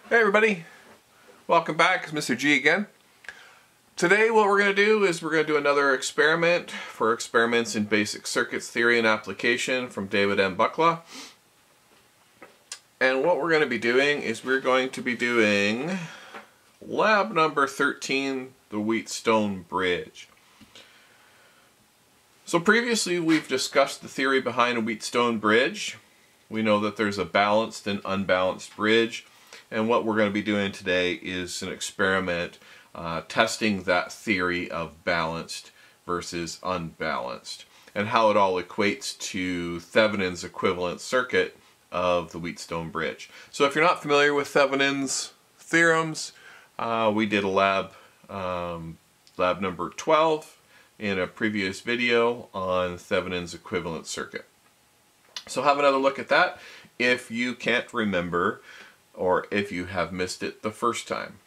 Hey everybody, welcome back. It's Mr. G again. Today what we're going to do is we're going to do another experiment for Experiments in Basic Circuits Theory and Application from David M. Buchla. And what we're going to be doing is we're going to be doing lab number 13, the Wheatstone Bridge. So previously we've discussed the theory behind a Wheatstone Bridge. We know that there's a balanced and unbalanced bridge. And what we're going to be doing today is an experiment testing that theory of balanced versus unbalanced and how it all equates to Thevenin's equivalent circuit of the Wheatstone Bridge. So if you're not familiar with Thevenin's theorems, we did a lab number 12 in a previous video on Thevenin's equivalent circuit. So have another look at that if you can't remember or if you have missed it the first time.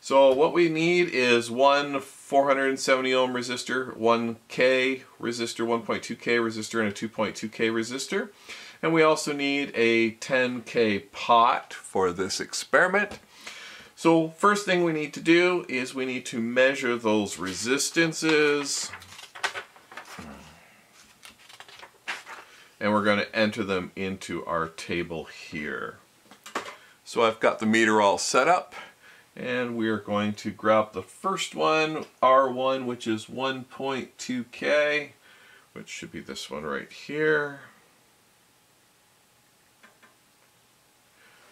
So what we need is one 470 ohm resistor, 1K resistor, 1.2K resistor, and a 2.2K resistor. And we also need a 10K pot for this experiment. So first thing we need to do is we need to measure those resistances. And we're going to enter them into our table here. So I've got the meter all set up, and we're going to grab the first one, R1, which is 1.2K, which should be this one right here.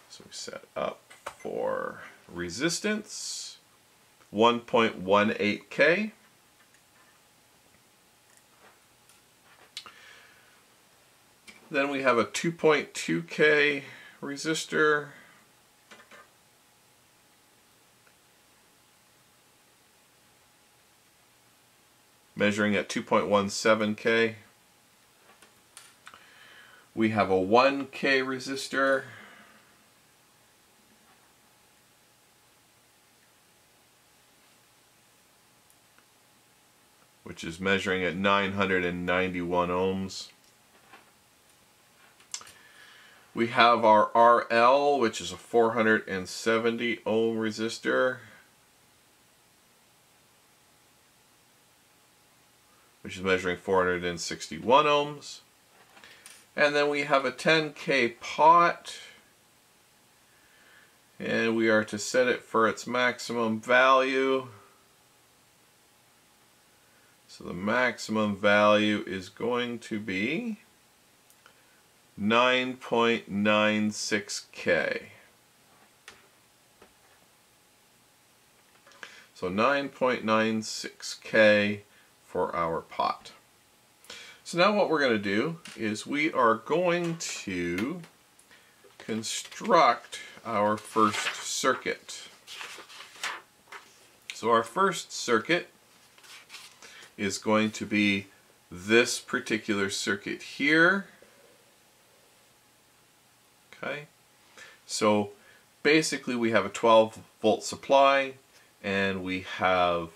So we set up for resistance, 1.18K. Then we have a 2.2K resistor, measuring at 2.17K. We have a 1K resistor, which is measuring at 991 ohms. We have our RL, which is a 470 ohm resistor, which is measuring 461 ohms. And then we have a 10K pot, and we are to set it for its maximum value. So the maximum value is going to be 9.96K. So 9.96K for our pot. So now what we're going to do is we are going to construct our first circuit. So our first circuit is going to be this particular circuit here. Okay, so basically we have a 12-volt supply, and we have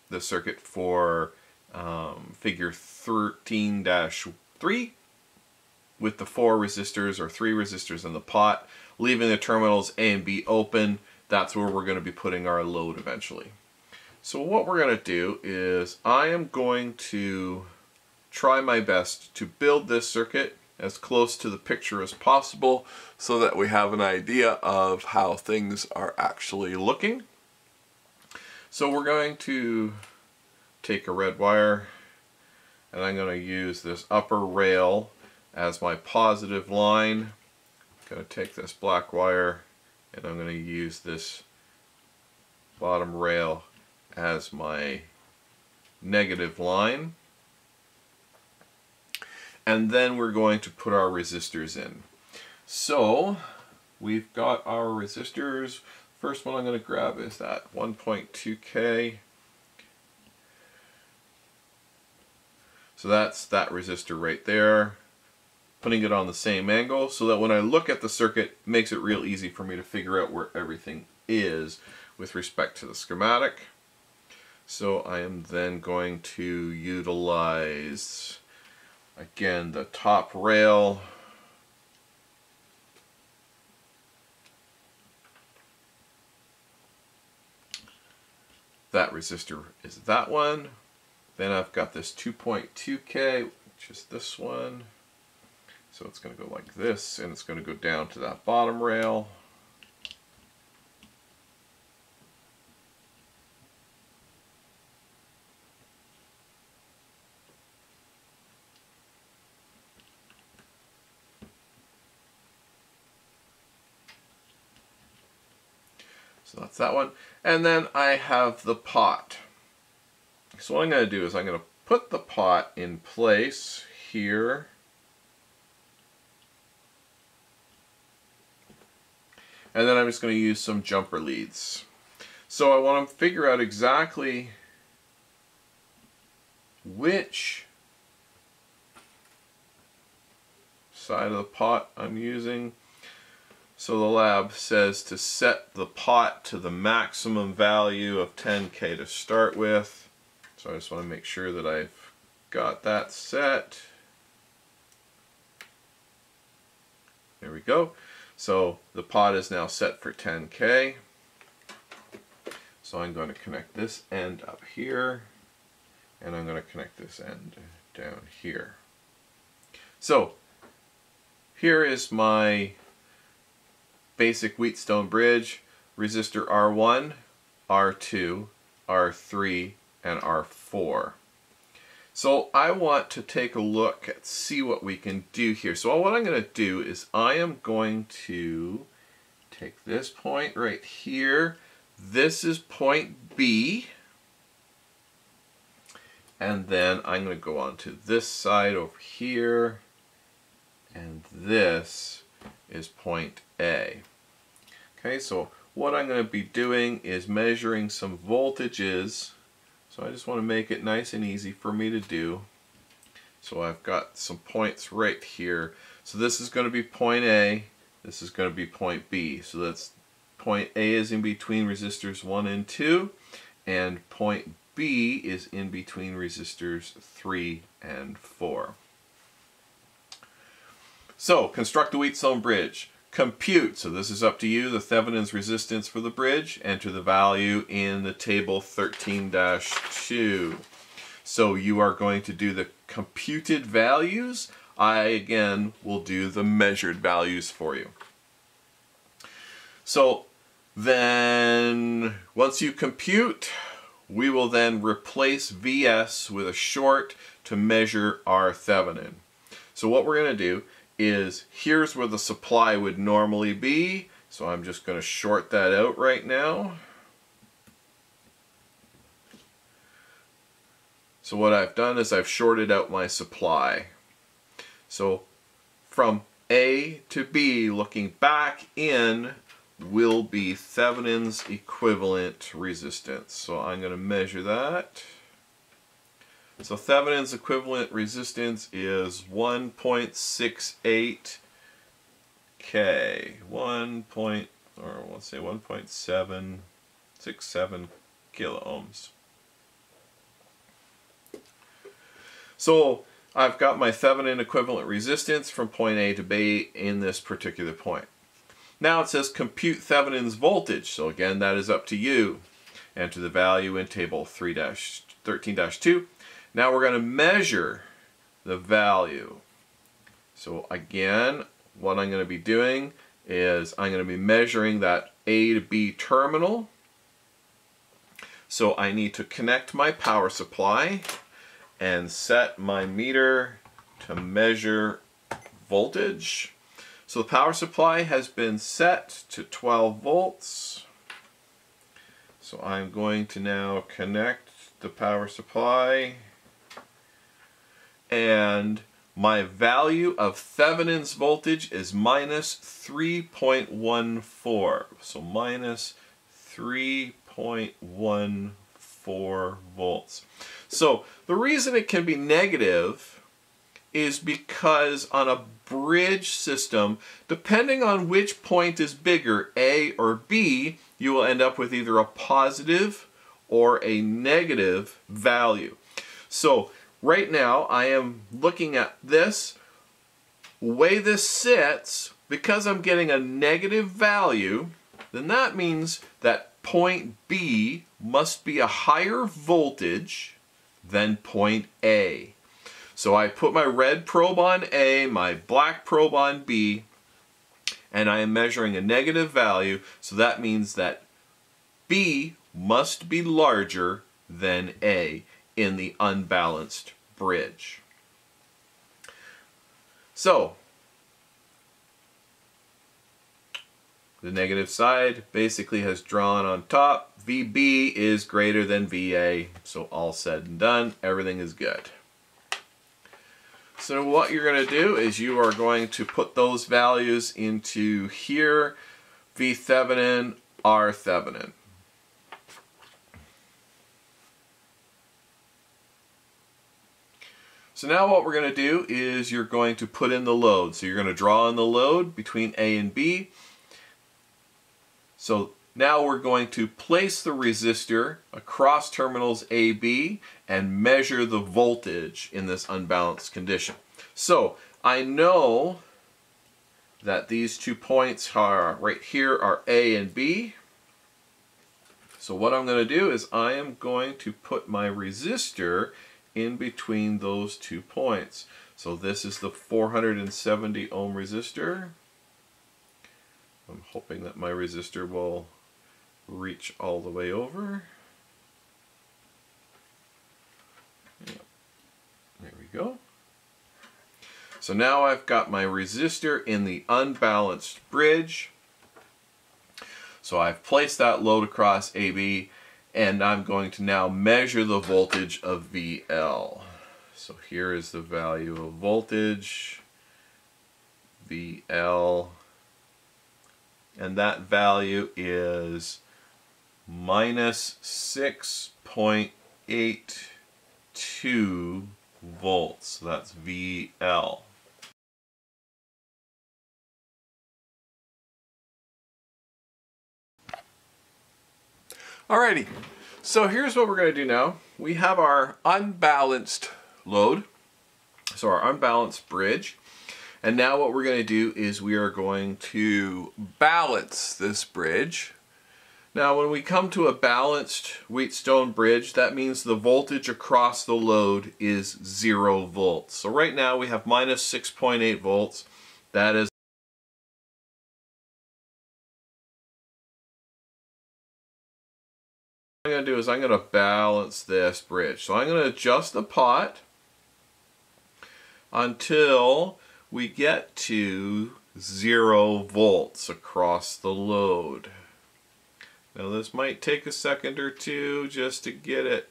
the circuit for figure 13-3 with the 4 resistors or 3 resistors in the pot, leaving the terminals A and B open. That's where we're going to be putting our load eventually. So what we're going to do is I am going to try my best to build this circuit as close to the picture as possible so that we have an idea of how things are actually looking. So we're going to take a red wire, and I'm going to use this upper rail as my positive line. I'm going to take this black wire, and I'm going to use this bottom rail as my negative line. And then we're going to put our resistors in. So we've got our resistors. First one I'm going to grab is that 1.2K. So that's that resistor right there. Putting it on the same angle so that when I look at the circuit, it makes it real easy for me to figure out where everything is with respect to the schematic. So I am then going to utilize, again, the top rail that resistor is that one. Then I've got this 2.2K, which is this one. So it's going to go like this, and it's going to go down to that bottom rail. So that's that one. And then I have the pot. So what I'm going to do is I'm going to put the pot in place here. And then I'm just going to use some jumper leads. So I want to figure out exactly which side of the pot I'm using. So the lab says to set the pot to the maximum value of 10K to start with. So I just want to make sure that I've got that set. There we go. So the pot is now set for 10K. So I'm going to connect this end up here, and I'm going to connect this end down here. So here is my basic Wheatstone bridge: resistor R1, R2, R3, and R4. So I want to take a look at, see what we can do here. So what I'm going to do is I am going to take this point right here. This is point B. And then I'm going to go on to this side over here. And this is point A. Okay, so what I'm going to be doing is measuring some voltages. So I just want to make it nice and easy for me to do. So I've got some points right here. So this is going to be point A, this is going to be point B. So that's point A is in between resistors 1 and 2, and point B is in between resistors 3 and 4. So construct the Wheatstone bridge. Compute, so this is up to you, the Thevenin's resistance for the bridge. Enter the value in the table 13-2. So you are going to do the computed values. I, again, will do the measured values for you. So then, once you compute, we will then replace VS with a short to measure our Thevenin. So what we're going to do is, here's where the supply would normally be, so I'm just going to short that out right now. So what I've done is I've shorted out my supply. So from A to B, looking back in, will be Thevenin's equivalent resistance. So I'm going to measure that. So Thevenin's equivalent resistance is 1.68 K. 1.767 kilo ohms. So I've got my Thevenin equivalent resistance from point A to B in this particular point. Now it says compute Thevenin's voltage. So again, that is up to you. Enter the value in table 13-2. Now we're going to measure the value. So again, what I'm going to be doing is I'm going to be measuring that A to B terminal. So I need to connect my power supply and set my meter to measure voltage. So the power supply has been set to 12 volts. So I'm going to now connect the power supply, and my value of Thevenin's voltage is minus 3.14. So minus 3.14 volts. So the reason it can be negative is because on a bridge system, depending on which point is bigger, A or B, you will end up with either a positive or a negative value. So right now I am looking at this. The way this sits, because I'm getting a negative value, then that means that point B must be a higher voltage than point A. So I put my red probe on A, my black probe on B, and I am measuring a negative value, so that means that B must be larger than A in the unbalanced bridge. So, the negative side basically has drawn on top. VB is greater than VA, so all said and done, everything is good. So what you're going to do is you are going to put those values into here, V Thevenin, R Thevenin. So now what we're going to do is you're going to put in the load. So you're going to draw in the load between A and B. So now we're going to place the resistor across terminals AB and measure the voltage in this unbalanced condition. So I know that these 2 points are right here are A and B. So what I'm going to do is I am going to put my resistor in between those 2 points. So this is the 470 ohm resistor. I'm hoping that my resistor will reach all the way over. Yep. There we go. So now I've got my resistor in the unbalanced bridge. So I've placed that load across AB, and I'm going to now measure the voltage of VL. So here is the value of voltage, VL, and that value is minus 6.82 volts. So that's VL. Alrighty, so here's what we're going to do now. We have our unbalanced load, so our unbalanced bridge, and now what we're going to do is we are going to balance this bridge. Now when we come to a balanced Wheatstone bridge, that means the voltage across the load is 0 volts. So right now we have minus 6.8 volts. That is what I'm going to do is I'm going to balance this bridge. So I'm going to adjust the pot until we get to 0 volts across the load. Now this might take a second or two just to get it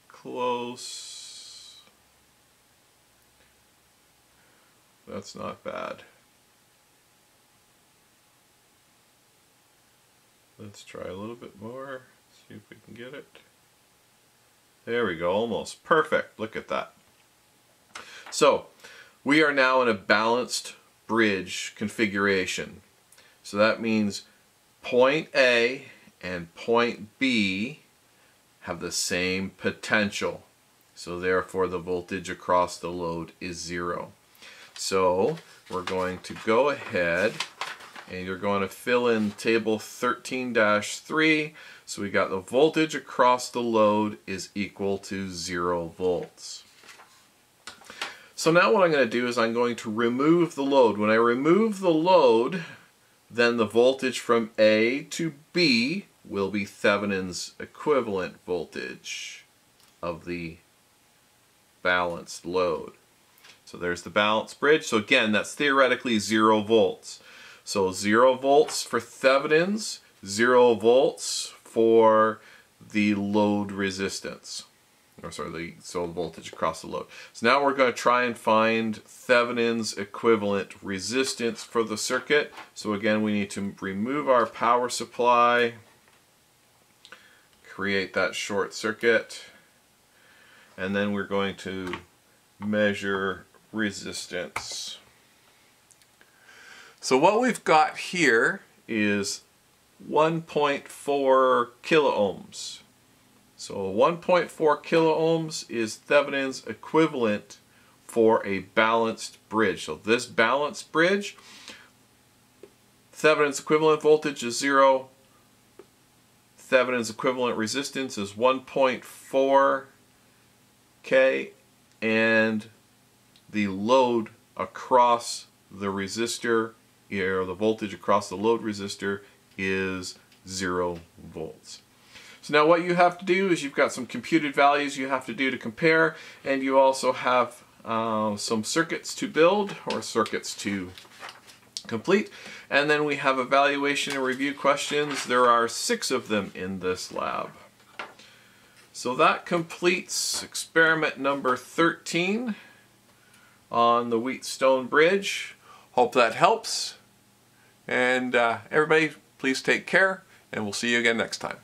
close. That's not bad. Let's try a little bit more, see if we can get it. There we go, almost perfect. Look at that. So we are now in a balanced bridge configuration. So that means point A and point B have the same potential. So therefore the voltage across the load is 0. So we're going to go ahead and you're going to fill in table 13-3. So we got the voltage across the load is equal to 0 volts. So now what I'm going to do is I'm going to remove the load. When I remove the load, then the voltage from A to B will be Thevenin's equivalent voltage of the balanced load. So there's the balanced bridge. So again, that's theoretically 0 volts. So 0 volts for Thevenin's, 0 volts for the load resistance. Or sorry, so the voltage across the load. So now we're going to try and find Thevenin's equivalent resistance for the circuit. So again, we need to remove our power supply, create that short circuit, and then we're going to measure resistance. So what we've got here is 1.4 kiloohms. So 1.4 kiloohms is Thevenin's equivalent for a balanced bridge. So this balanced bridge, Thevenin's equivalent voltage is 0. Thevenin's equivalent resistance is 1.4 K, and the load across the resistor, or the voltage across the load resistor, is 0 volts. So now what you have to do is you've got some computed values you have to do to compare, and you also have some circuits to build, or circuits to complete. And then we have evaluation and review questions. There are 6 of them in this lab. So that completes experiment number 13 on the Wheatstone Bridge. Hope that helps. And everybody, please take care, and we'll see you again next time.